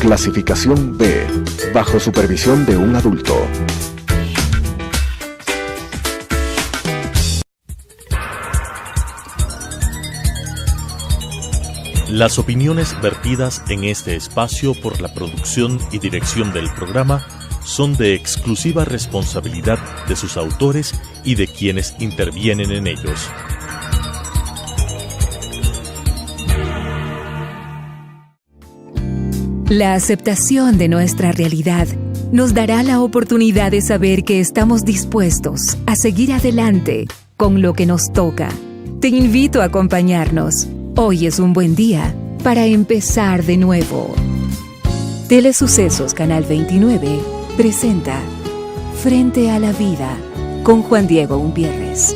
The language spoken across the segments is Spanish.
Clasificación B, bajo supervisión de un adulto. Las opiniones vertidas en este espacio por la producción y dirección del programa son de exclusiva responsabilidad de sus autores y de quienes intervienen en ellos. La aceptación de nuestra realidad nos dará la oportunidad de saber que estamos dispuestos a seguir adelante con lo que nos toca. Te invito a acompañarnos. Hoy es un buen día para empezar de nuevo. Telesucesos Canal 29 presenta Frente a la Vida con Juan Diego Umpierres.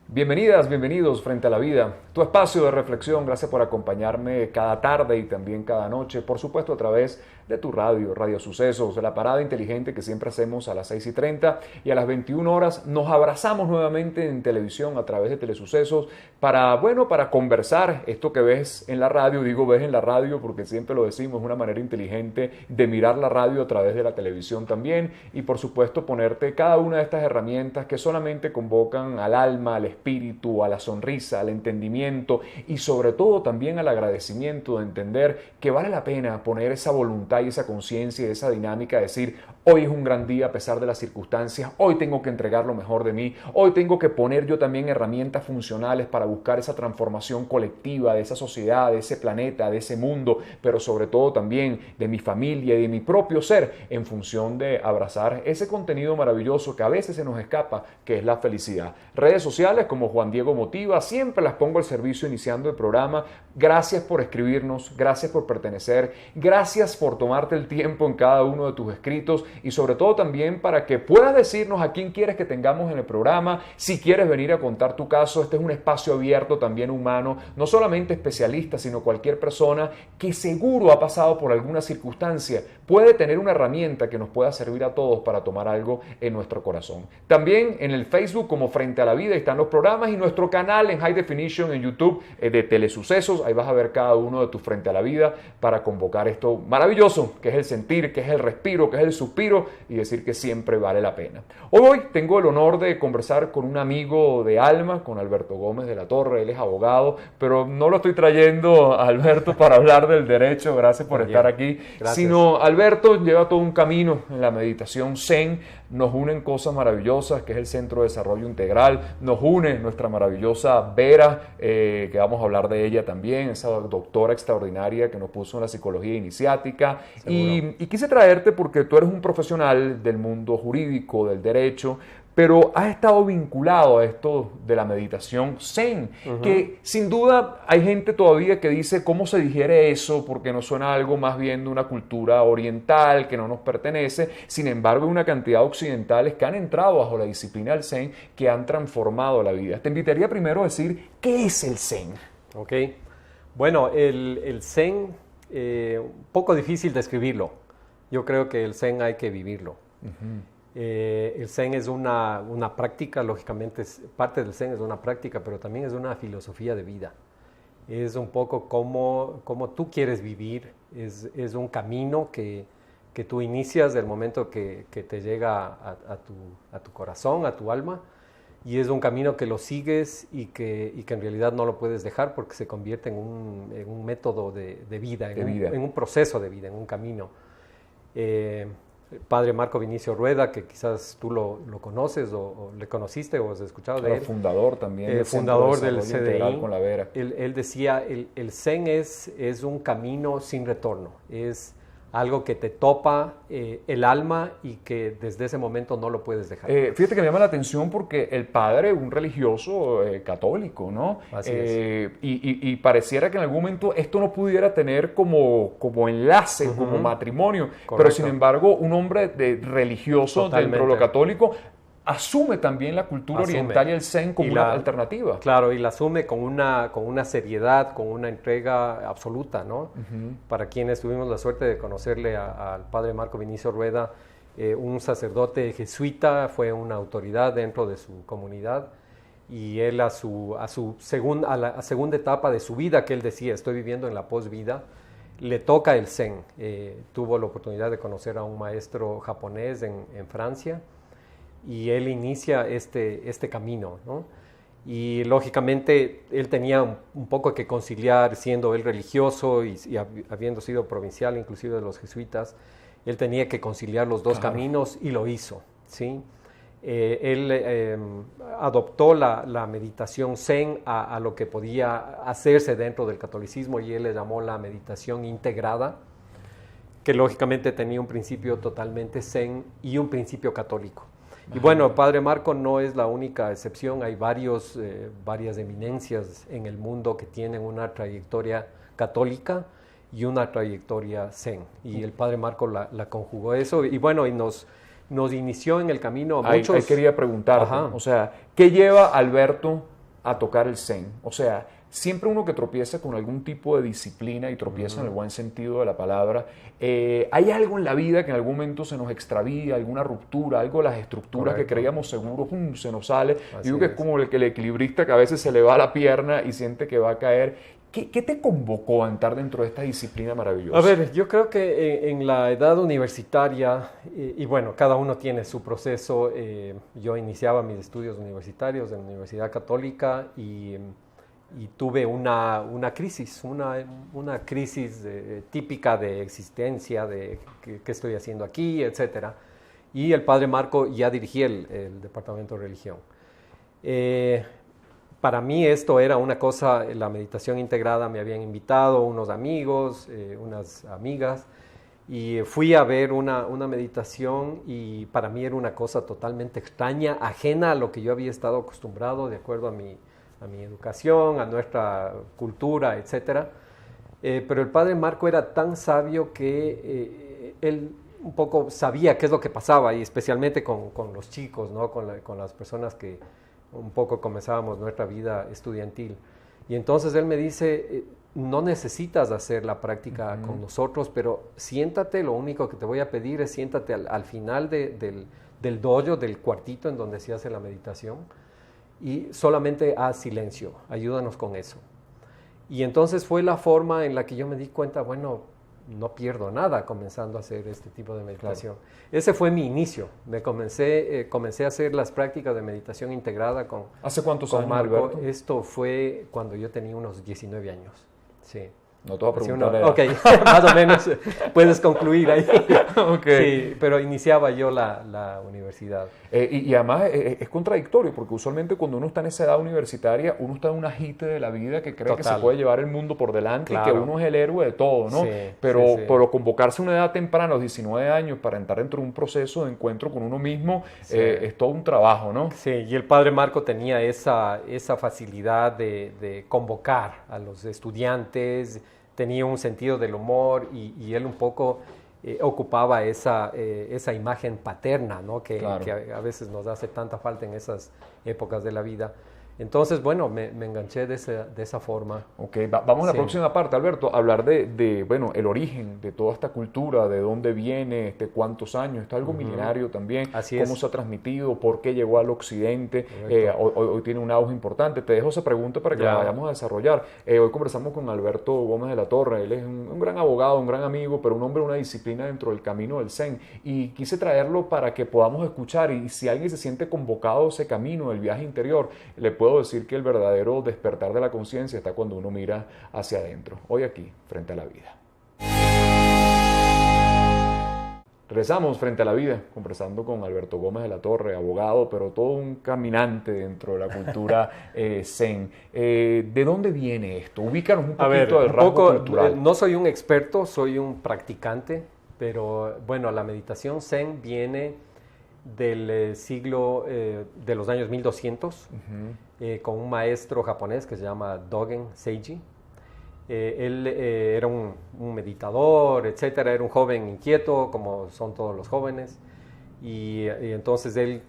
Bienvenidas, bienvenidos Frente a la Vida, tu espacio de reflexión. Gracias por acompañarme cada tarde y también cada noche, por supuesto a través de tu radio, Radio Sucesos, de la parada inteligente que siempre hacemos a las 6:30 y a las 21 horas nos abrazamos nuevamente en televisión a través de Telesucesos para conversar esto que ves en la radio. Digo ves en la radio porque siempre lo decimos, es una manera inteligente de mirar la radio a través de la televisión también y por supuesto ponerte cada una de estas herramientas que solamente convocan al alma, al espíritu, a la sonrisa, al entendimiento y sobre todo también al agradecimiento de entender que vale la pena poner esa voluntad y esa conciencia y esa dinámica de decir hoy es un gran día a pesar de las circunstancias, hoy tengo que entregar lo mejor de mí, hoy tengo que poner yo también herramientas funcionales para buscar esa transformación colectiva de esa sociedad, de ese planeta, de ese mundo, pero sobre todo también de mi familia y de mi propio ser en función de abrazar ese contenido maravilloso que a veces se nos escapa, que es la felicidad. Redes sociales como Juan Diego Motiva, siempre las pongo al servicio iniciando el programa. Gracias por escribirnos, gracias por pertenecer, gracias por tomarte el tiempo en cada uno de tus escritos y sobre todo también para que puedas decirnos a quién quieres que tengamos en el programa, si quieres venir a contar tu caso. Este es un espacio abierto también humano, no solamente especialistas, sino cualquier persona que seguro ha pasado por alguna circunstancia, puede tener una herramienta que nos pueda servir a todos para tomar algo en nuestro corazón. También en el Facebook como Frente a la Vida están los programas y nuestro canal en High Definition en YouTube de Telesucesos. Ahí vas a ver cada uno de tus Frente a la Vida para convocar esto maravilloso que es el sentir, que es el respiro, que es el suspiro y decir que siempre vale la pena. Hoy tengo el honor de conversar con un amigo de alma, con Alberto Gómez de la Torre. Él es abogado, pero no lo estoy trayendo a Alberto para hablar del derecho, gracias por estar aquí, sino Alberto lleva todo un camino en la meditación Zen. Nos unen cosas maravillosas, que es el Centro de Desarrollo Integral, nos une nuestra maravillosa Vera, que vamos a hablar de ella también, esa doctora extraordinaria que nos puso en la psicología iniciática. Y quise traerte porque tú eres un profesional del mundo jurídico, del derecho, pero has estado vinculado a esto de la meditación Zen, que sin duda hay gente todavía que dice cómo se digiere eso, porque nos suena algo más bien de una cultura oriental que no nos pertenece. Sin embargo, hay una cantidad de occidentales que han entrado bajo la disciplina del Zen, que han transformado la vida. Te invitaría primero a decir, ¿qué es el Zen? Ok, bueno, el Zen, un poco difícil describirlo. Yo creo que el Zen hay que vivirlo. El Zen es una práctica, lógicamente parte del Zen es una práctica, pero también es una filosofía de vida. Es un poco como tú quieres vivir, es un camino que tú inicias del momento que te llega a tu corazón, a tu alma, y es un camino que lo sigues y que en realidad no lo puedes dejar porque se convierte en un método de vida, en un proceso de vida, en un camino. El padre Marco Vinicio Rueda, que quizás tú lo conoces o le conociste o has escuchado de él. Fundador también. Fundador del CDI. Con la Vera. Él decía, el Zen es un camino sin retorno. Es algo que te topa el alma y que desde ese momento no lo puedes dejar. Fíjate que me llama la atención porque el padre, un religioso católico, ¿no? Así es. Y pareciera que en algún momento esto no pudiera tener como enlace, como matrimonio. Correcto. Pero sin embargo, un hombre religioso dentro de lo católico asume también la cultura oriental y el Zen como una alternativa. Claro, y la asume con una seriedad, con una entrega absoluta, ¿no? Para quienes tuvimos la suerte de conocerle al padre Marco Vinicio Rueda, un sacerdote jesuita, fue una autoridad dentro de su comunidad, y él a la segunda etapa de su vida, que él decía, estoy viviendo en la posvida, le toca el Zen. Tuvo la oportunidad de conocer a un maestro japonés en Francia, y él inicia este camino, ¿no? Y lógicamente él tenía un poco que conciliar, siendo él religioso y habiendo sido provincial inclusive de los jesuitas, él tenía que conciliar los dos caminos, y lo hizo, ¿sí? Él adoptó la meditación Zen a lo que podía hacerse dentro del catolicismo, y él le llamó la meditación integrada, que lógicamente tenía un principio totalmente Zen y un principio católico. Y bueno, el Padre Marco no es la única excepción, hay varias eminencias en el mundo que tienen una trayectoria católica y una trayectoria Zen, y el Padre Marco la conjugó eso, y bueno, y nos inició en el camino a muchos. Ahí quería preguntarte, o sea, ¿qué lleva a Alberto a tocar el Zen? O sea, siempre uno que tropieza con algún tipo de disciplina, y tropieza en el buen sentido de la palabra, hay algo en la vida que en algún momento se nos extravía, alguna ruptura, algo de las estructuras que creíamos seguros, se nos sale. Digo que es como el equilibrista que a veces se le va la pierna y siente que va a caer. ¿Qué te convocó a entrar dentro de esta disciplina maravillosa? A ver, yo creo que en la edad universitaria, y bueno, cada uno tiene su proceso. Yo iniciaba mis estudios universitarios en la Universidad Católica, y tuve una crisis, una crisis típica de existencia, de qué estoy haciendo aquí, etc. Y el Padre Marco ya dirigía el Departamento de Religión. Para mí esto era una cosa, la meditación integrada, me habían invitado unos amigos, unas amigas, y fui a ver una meditación, y para mí era una cosa totalmente extraña, ajena a lo que yo había estado acostumbrado de acuerdo a mi educación, a nuestra cultura, etc. Pero el Padre Marco era tan sabio que él un poco sabía qué es lo que pasaba, y especialmente con los chicos, ¿no? con las personas que un poco comenzábamos nuestra vida estudiantil. Y entonces él me dice, no necesitas hacer la práctica con nosotros, pero siéntate, lo único que te voy a pedir es siéntate al final del dojo, del cuartito en donde se hace la meditación, y solamente haz silencio, ayúdanos con eso. Y entonces fue la forma en la que yo me di cuenta, bueno, no pierdo nada comenzando a hacer este tipo de meditación. Claro. Ese fue mi inicio. Comencé a hacer las prácticas de meditación integrada con ¿Hace cuántos años, Marco. Alberto? Esto fue cuando yo tenía unos 19 años. Sí. No te voy a preguntar. Ok, más o menos puedes concluir ahí. Okay. Sí, pero iniciaba yo la universidad. Y además es contradictorio, porque usualmente cuando uno está en esa edad universitaria, uno está en un agite de la vida que cree que se puede llevar el mundo por delante, y que uno es el héroe de todo, ¿no? Sí, pero convocarse a una edad temprana, a los 19 años, para entrar dentro de un proceso de encuentro con uno mismo, es todo un trabajo, ¿no? Sí, y el Padre Marco tenía esa facilidad de convocar a los estudiantes, tenía un sentido del humor, y él un poco ocupaba esa imagen paterna, ¿no? que a veces nos hace tanta falta en esas épocas de la vida. Entonces, bueno, me enganché de esa forma. Ok, vamos a la próxima parte, Alberto, hablar de el origen de toda esta cultura, de dónde viene, cuántos años, esto es algo milenario también, cómo se ha transmitido, por qué llegó al occidente, hoy tiene un auge importante. Te dejo esa pregunta para que la vayamos a desarrollar. Hoy conversamos con Alberto Gómez de la Torre. Él es un gran abogado, un gran amigo, pero un hombre de una disciplina dentro del camino del Zen, y quise traerlo para que podamos escuchar, y si alguien se siente convocado a ese camino del viaje interior, le puedo decir que el verdadero despertar de la conciencia está cuando uno mira hacia adentro. Hoy aquí, Frente a la Vida. Regresamos Frente a la Vida, conversando con Alberto Gómez de la Torre, abogado, pero todo un caminante dentro de la cultura Zen. ¿De dónde viene esto? Ubícanos un poquito del rasgo cultural. No soy un experto, soy un practicante, pero bueno, la meditación Zen viene del siglo, de los años 1200, con un maestro japonés que se llama Dogen Seiji. Él era un meditador, etcétera, era un joven inquieto, como son todos los jóvenes, y entonces él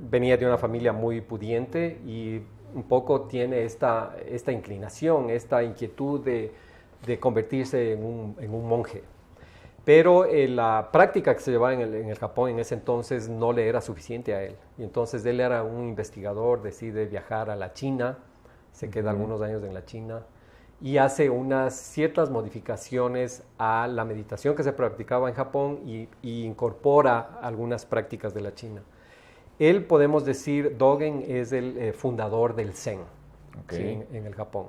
venía de una familia muy pudiente, y un poco tiene esta inclinación, esta inquietud de convertirse en un monje. Pero la práctica que se llevaba en el Japón en ese entonces no le era suficiente a él. Y entonces él era un investigador, decide viajar a la China, se queda algunos años en la China y hace unas ciertas modificaciones a la meditación que se practicaba en Japón y incorpora algunas prácticas de la China. Él, podemos decir, Dogen es el fundador del Zen, ¿sí? en el Japón.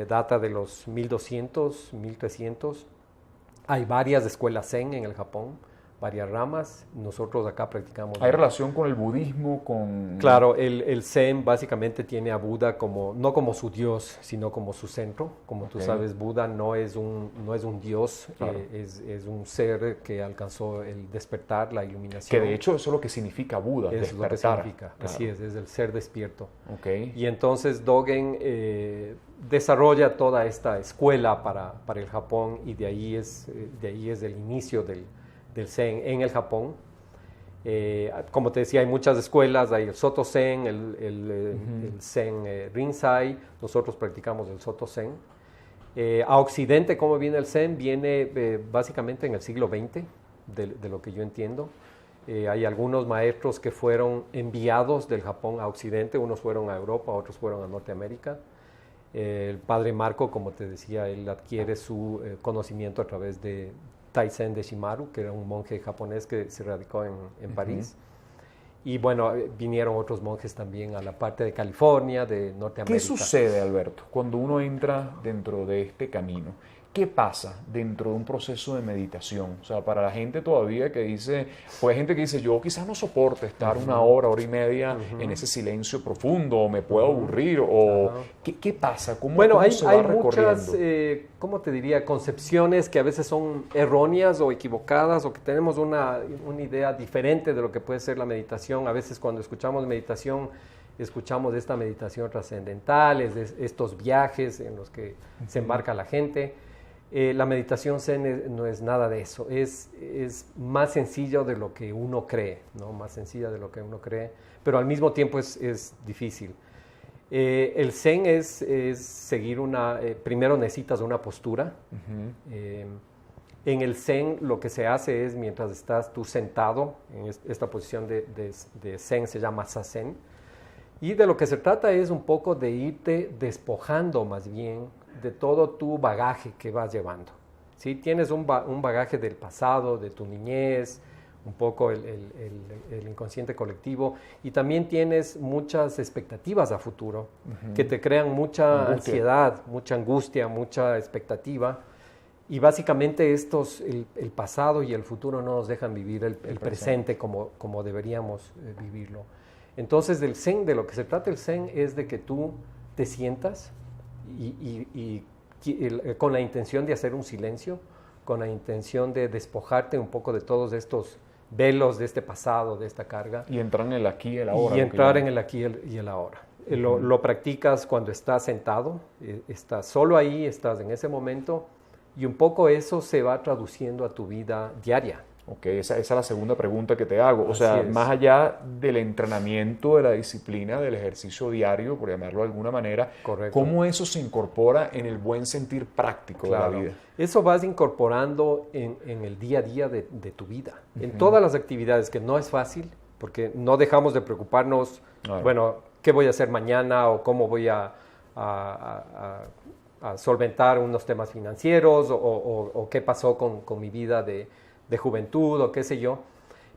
Data de los 1200, 1300. Hay varias escuelas Zen en el Japón, varias ramas. Nosotros acá practicamos. ¿Hay relación con el budismo? Claro, el Zen básicamente tiene a Buda no como su dios, sino como su centro. Como tú sabes, Buda no es un dios, claro. Es un ser que alcanzó el despertar, la iluminación. Que de hecho eso es lo que significa Buda, es despertar. Lo que significa, claro. Así es el ser despierto. Y entonces Dogen desarrolla toda esta escuela para el Japón y de ahí es el inicio del Zen en el Japón. Como te decía, hay muchas escuelas, hay el Soto Zen, el Zen Rinzai, nosotros practicamos el Soto Zen. A Occidente, ¿cómo viene el Zen? Viene básicamente en el siglo XX, de lo que yo entiendo. Hay algunos maestros que fueron enviados del Japón a Occidente, unos fueron a Europa, otros fueron a Norteamérica. El padre Marco, como te decía, él adquiere su conocimiento a través de Taizen de Shimaru, que era un monje japonés que se radicó en París. Y bueno, vinieron otros monjes también a la parte de California, de Norteamérica. ¿Qué sucede, Alberto, cuando uno entra dentro de este camino? ¿Qué pasa dentro de un proceso de meditación? O sea, para la gente todavía que dice, pues hay gente que dice, yo quizás no soporte estar una hora y media en ese silencio profundo, o me puedo aburrir, o ¿qué pasa? ¿Cómo se va recorriendo? Muchas, ¿cómo te diría? Concepciones que a veces son erróneas o equivocadas, o que tenemos una idea diferente de lo que puede ser la meditación. A veces cuando escuchamos meditación, escuchamos de esta meditación trascendental, estos viajes en los que se embarca la gente. La meditación Zen no es nada de eso, es más sencillo de lo que uno cree, ¿no? Más sencilla de lo que uno cree, pero al mismo tiempo es difícil. El Zen es seguir primero necesitas una postura. En el Zen lo que se hace es, mientras estás tú sentado, en esta posición de Zen se llama Zazen, y de lo que se trata es un poco de irte despojando más bien de todo tu bagaje que vas llevando. ¿Sí? Tienes un bagaje del pasado, de tu niñez, un poco el inconsciente colectivo, y también tienes muchas expectativas a futuro que te crean mucha ansiedad, mucha angustia, mucha expectativa, y básicamente el pasado y el futuro no nos dejan vivir el presente como deberíamos vivirlo. Entonces de lo que se trata el Zen es de que tú te sientas y con la intención de hacer un silencio, con la intención de despojarte un poco de todos estos velos de este pasado, de esta carga. Y entrar en el aquí y el ahora. Y entrar en el aquí y el ahora. Lo practicas cuando estás sentado, estás solo ahí, estás en ese momento, y un poco eso se va traduciendo a tu vida diaria. Ok, esa es la segunda pregunta que te hago. O sea, más allá del entrenamiento, de la disciplina, del ejercicio diario, por llamarlo de alguna manera, correcto, ¿cómo eso se incorpora en el buen sentir práctico de la vida? Eso vas incorporando en el día a día de tu vida, en todas las actividades, que no es fácil, porque no dejamos de preocuparnos, bueno, ¿qué voy a hacer mañana? O cómo voy a solventar unos temas financieros, o qué pasó con mi vida de juventud, o qué sé yo.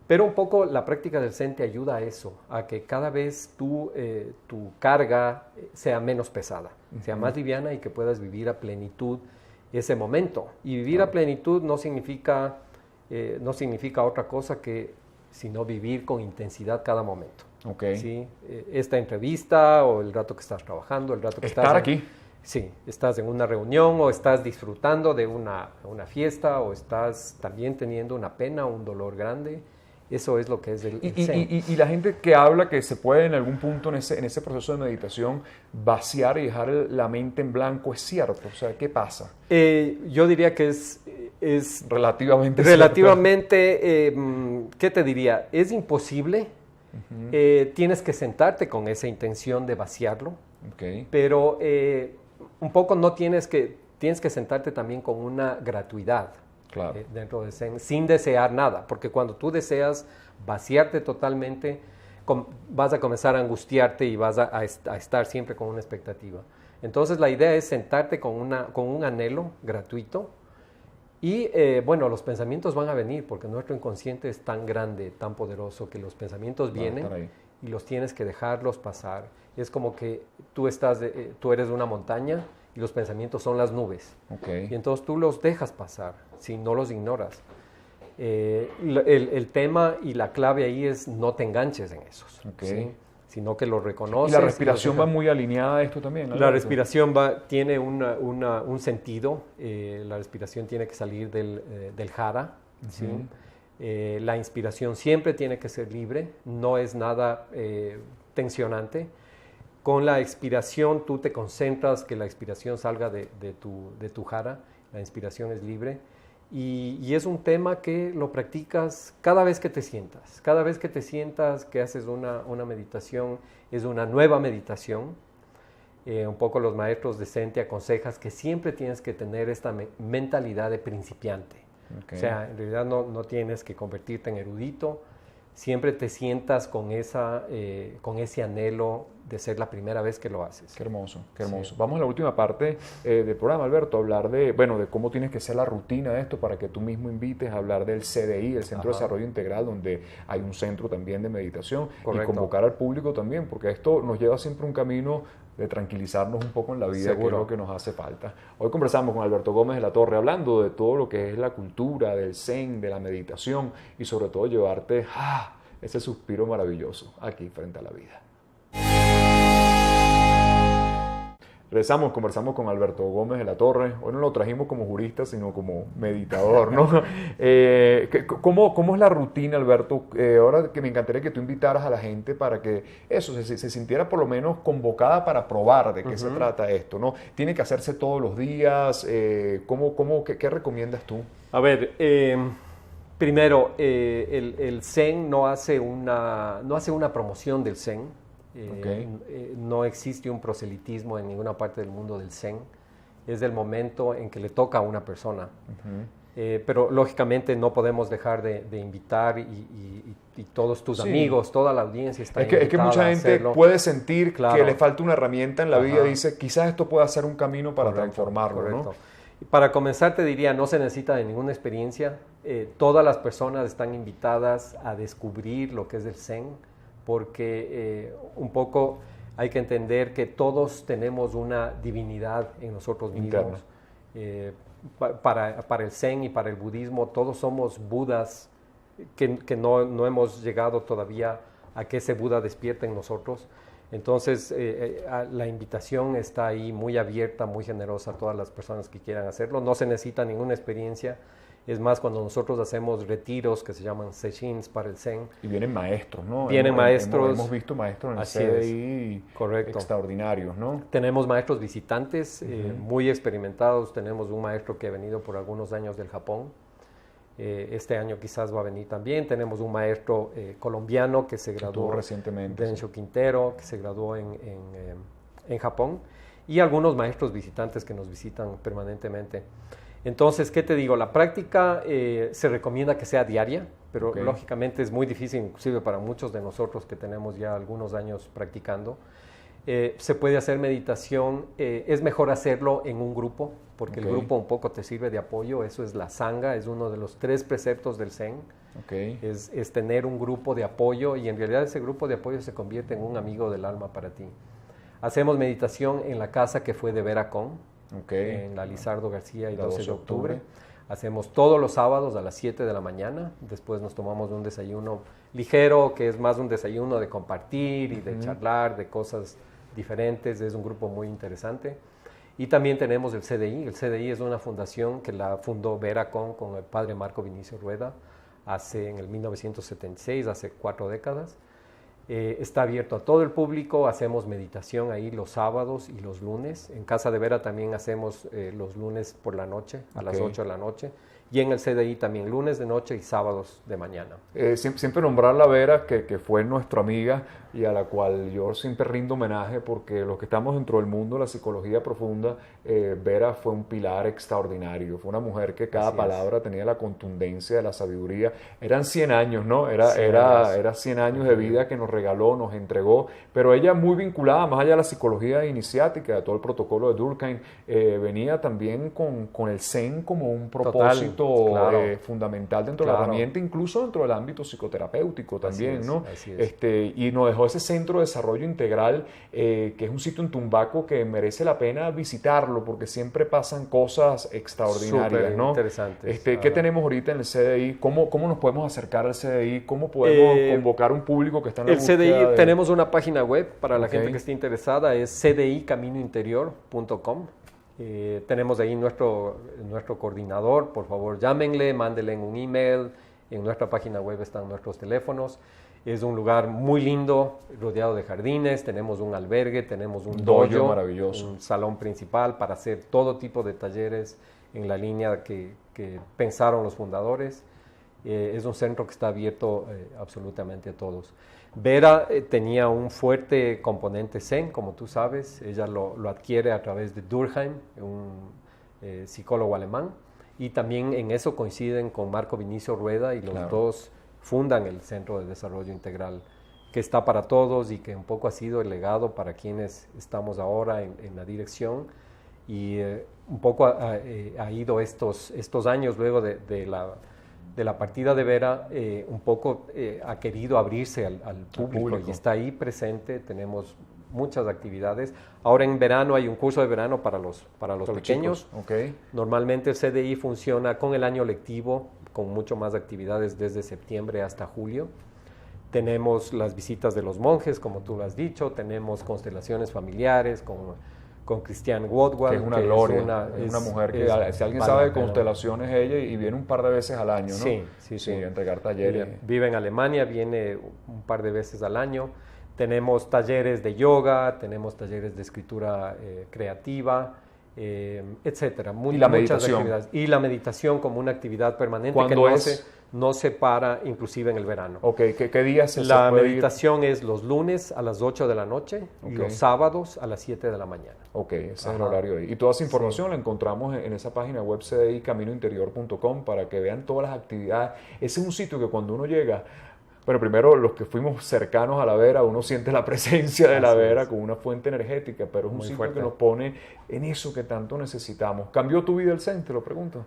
Pero un poco la práctica del Zen te ayuda a eso, a que cada vez tu carga sea menos pesada, sea más liviana, y que puedas vivir a plenitud ese momento. Y vivir a plenitud no significa otra cosa que sino vivir con intensidad cada momento. ¿Sí? Esta entrevista, o el rato que estás trabajando, el rato que estás aquí. Sí, estás en una reunión, o estás disfrutando de una fiesta, o estás también teniendo una pena, un dolor grande. Eso es lo que es el Zen. Y la gente que habla que se puede en algún punto en ese proceso de meditación vaciar y dejar la mente en blanco, ¿es cierto? O sea, ¿qué pasa? Yo diría que es relativamente ¿qué te diría? Es imposible. Tienes que sentarte con esa intención de vaciarlo. Pero un poco tienes que sentarte también con una gratuidad. Claro. Dentro del Zen, sin desear nada, porque cuando tú deseas vaciarte totalmente, vas a comenzar a angustiarte y vas a estar siempre con una expectativa. Entonces la idea es sentarte con un anhelo gratuito y bueno, los pensamientos van a venir porque nuestro inconsciente es tan grande, tan poderoso que los pensamientos vienen y los tienes que dejarlos pasar. Es como que tú eres una montaña y los pensamientos son las nubes. Okay. Y entonces tú los dejas pasar, si no los ignoras. El tema y la clave ahí es no te enganches en esos, okay. ¿sí? Sino que lo reconoces. ¿Y la respiración va muy alineada a esto también? La respiración tiene un sentido. La respiración tiene que salir del jara. Uh-huh. ¿Sí? La inspiración siempre tiene que ser libre, no es nada tensionante. Con la expiración tú te concentras que la expiración salga de tu jara, la inspiración es libre. Y es un tema que lo practicas cada vez que te sientas. Cada vez que te sientas, que haces una meditación, es una nueva meditación. Un poco los maestros de Zen te aconsejan que siempre tienes que tener esta mentalidad de principiante. Okay. O sea, en realidad no tienes que convertirte en erudito. Siempre te sientas con ese anhelo de ser la primera vez que lo haces. Qué hermoso, qué hermoso. Sí. Vamos a la última parte del programa, Alberto, a hablar de cómo tienes que ser la rutina de esto para que tú mismo invites a hablar del CDI, el Centro de Desarrollo Integral, donde hay un centro también de meditación. Correcto. Y convocar al público también, porque esto nos lleva siempre un camino de tranquilizarnos un poco en la vida, que es lo que nos hace falta. Hoy conversamos con Alberto Gómez de la Torre, hablando de todo lo que es la cultura, del Zen, de la meditación, y sobre todo llevarte ese suspiro maravilloso aquí frente a la vida. Regresamos, conversamos con Alberto Gómez de la Torre. Hoy no lo trajimos como jurista, sino como meditador, ¿no? ¿Cómo es la rutina, Alberto? Ahora que me encantaría que tú invitaras a la gente para que eso se sintiera por lo menos convocada para probar de qué se trata esto, ¿no? ¿Tiene que hacerse todos los días? ¿Qué recomiendas tú? A ver, primero, el Zen no hace una promoción del Zen. No existe un proselitismo en ninguna parte del mundo del Zen. Es el momento en que le toca a una persona. Pero lógicamente no podemos dejar de invitar y todos tus amigos, toda la audiencia está invitada. Es que mucha gente puede sentir que le falta una herramienta en la vida y dice, quizás esto pueda ser un camino para transformarlo. Correcto. ¿No? Y para comenzar te diría, no se necesita de ninguna experiencia. Todas las personas están invitadas a descubrir lo que es el Zen, porque un poco hay que entender que todos tenemos una divinidad en nosotros mismos. Para el Zen y para el budismo, todos somos Budas que no hemos llegado todavía a que ese Buda despierte en nosotros. Entonces, la invitación está ahí muy abierta, muy generosa a todas las personas que quieran hacerlo. No se necesita ninguna experiencia. Es más, cuando nosotros hacemos retiros que se llaman seshins para el Zen. Y vienen maestros, ¿no? Vienen maestros. Hemos visto maestros en el CDI extraordinarios, ¿no? Tenemos maestros visitantes muy experimentados. Tenemos un maestro que ha venido por algunos años del Japón. Este año quizás va a venir también. Tenemos un maestro colombiano que se graduó recientemente. Densho Quintero, que se graduó en Japón. Y algunos maestros visitantes que nos visitan permanentemente. Entonces, ¿qué te digo? La práctica se recomienda que sea diaria, pero lógicamente es muy difícil, inclusive para muchos de nosotros que tenemos ya algunos años practicando. Se puede hacer meditación, es mejor hacerlo en un grupo, porque el grupo un poco te sirve de apoyo. Eso es la Sangha, es uno de los 3 preceptos del Zen. Es tener un grupo de apoyo, y en realidad ese grupo de apoyo se convierte en un amigo del alma para ti. Hacemos meditación en la casa que fue de Vera Kohn, en la Lizardo García y 12 de octubre. Hacemos todos los sábados a las 7 de la mañana. Después nos tomamos un desayuno ligero, que es más un desayuno de compartir y de charlar de cosas diferentes. Es un grupo muy interesante. Y también tenemos el CDI. El CDI es una fundación que la fundó Vera Kohn con el padre Marco Vinicio Rueda en el 1976, hace 4 décadas. Está abierto a todo el público. Hacemos meditación ahí los sábados y los lunes. En Casa de Vera también hacemos los lunes por la noche, a las 8 de la noche. y en el CDI también lunes de noche y sábados de mañana. Siempre nombrarla a Vera, que fue nuestra amiga y a la cual yo siempre rindo homenaje, porque los que estamos dentro del mundo de la psicología profunda, Vera fue un pilar extraordinario. Fue una mujer que cada palabra tenía la contundencia de la sabiduría. Eran 100 años, ¿no? Era 100 años de vida que nos regaló, nos entregó, pero ella muy vinculada, más allá de la psicología iniciática, de todo el protocolo de Durkheim, venía también con el Zen como un propósito fundamental dentro de la herramienta, incluso dentro del ámbito psicoterapéutico también, ¿no? Y nos dejó ese centro de desarrollo integral, que es un sitio en Tumbaco que merece la pena visitarlo, porque siempre pasan cosas extraordinarias, ¿no? Interesantes. ¿Qué tenemos ahorita en el CDI? ¿Cómo nos podemos acercar al CDI? ¿Cómo podemos convocar un público que está en la búsqueda? El CDI, tenemos una página web para la gente que esté interesada, es cdicaminointerior.com. Tenemos ahí nuestro coordinador, por favor llámenle, mándenle un email, en nuestra página web están nuestros teléfonos. Es un lugar muy lindo, rodeado de jardines, tenemos un albergue, tenemos un dojo maravilloso, un salón principal para hacer todo tipo de talleres en la línea que pensaron los fundadores. Es un centro que está abierto absolutamente a todos. Vera tenía un fuerte componente Zen, como tú sabes. Ella lo adquiere a través de Durkheim, un psicólogo alemán, y también en eso coinciden con Marco Vinicio Rueda, y los dos fundan el Centro de Desarrollo Integral, que está para todos y que un poco ha sido el legado para quienes estamos ahora en la dirección. Y un poco ha ido estos años luego de la partida de Vera, un poco ha querido abrirse al público y está ahí presente. Tenemos muchas actividades. Ahora en verano hay un curso de verano para los pequeños. Normalmente el CDI funciona con el año lectivo, con mucho más actividades desde septiembre hasta julio. Tenemos las visitas de los monjes, como tú lo has dicho. Tenemos constelaciones familiares con Christiane Woodward, que es una gloria, es una mujer que, si alguien sabe de constelaciones, ella, y viene un par de veces al año, ¿no? Sí, a entregar talleres. Vive en Alemania, viene un par de veces al año. Tenemos talleres de yoga, tenemos talleres de escritura creativa, etcétera. Y la meditación. Y la meditación como una actividad permanente que no se para, inclusive en el verano. ¿Qué días La meditación es los lunes a las 8 de la noche y los sábados a las 7 de la mañana. Ese es el horario ahí. Y toda esa información la encontramos en esa página web cdicaminointerior.com para que vean todas las actividades. Ese es un sitio que cuando uno llega... Bueno, primero los que fuimos cercanos a la Vera, uno siente la presencia de la Vera como una fuente energética, pero es un sitio que nos pone en eso que tanto necesitamos. ¿Cambió tu vida el Zen? Te lo pregunto.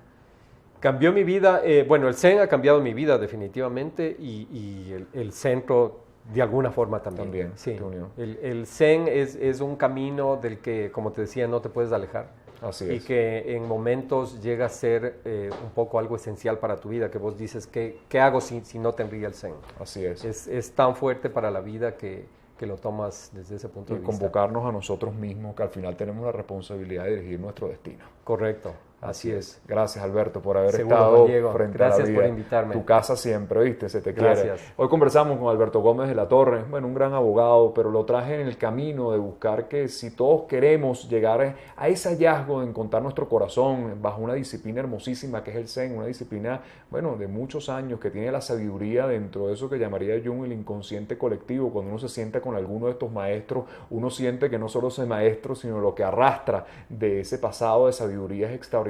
Cambió mi vida, el Zen ha cambiado mi vida definitivamente, y el centro de alguna forma también. Sí. El Zen es un camino del que, como te decía, no te puedes alejar. Así es. Y que en momentos llega a ser un poco algo esencial para tu vida, que vos dices, ¿qué hago si no tendría el Zen? Así es. Es tan fuerte para la vida que lo tomas desde ese punto de vista. Y convocarnos a nosotros mismos, que al final tenemos la responsabilidad de dirigir nuestro destino. Correcto. Así es. Gracias, Alberto, por haber estado frente a la vida. Gracias por invitarme. Tu casa siempre, ¿viste? Se te quiere. Hoy conversamos con Alberto Gómez de la Torre, un gran abogado, pero lo traje en el camino de buscar que si todos queremos llegar a ese hallazgo de encontrar nuestro corazón bajo una disciplina hermosísima que es el Zen, una disciplina, de muchos años, que tiene la sabiduría dentro de eso que llamaría Jung el inconsciente colectivo. Cuando uno se sienta con alguno de estos maestros, uno siente que no solo es maestro, sino lo que arrastra de ese pasado de sabiduría es extraordinario.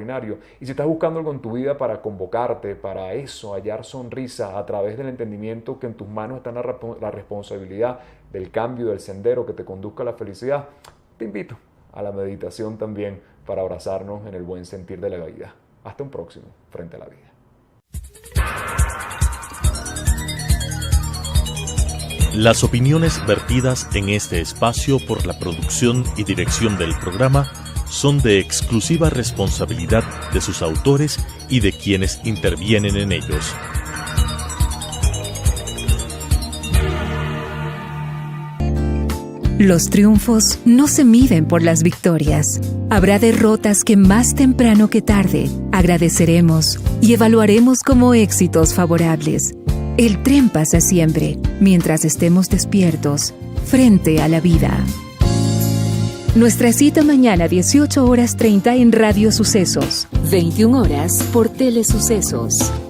Y si estás buscando algo en tu vida para convocarte, para eso, hallar sonrisa a través del entendimiento que en tus manos está la responsabilidad del cambio, del sendero que te conduzca a la felicidad, te invito a la meditación también para abrazarnos en el buen sentir de la vida. Hasta un próximo Frente a la Vida. Las opiniones vertidas en este espacio por la producción y dirección del programa son de exclusiva responsabilidad de sus autores y de quienes intervienen en ellos. Los triunfos no se miden por las victorias. Habrá derrotas que más temprano que tarde agradeceremos y evaluaremos como éxitos favorables. El tren pasa siempre, mientras estemos despiertos, frente a la vida. Nuestra cita mañana 18:30 en Radio Sucesos. 21 horas por Telesucesos.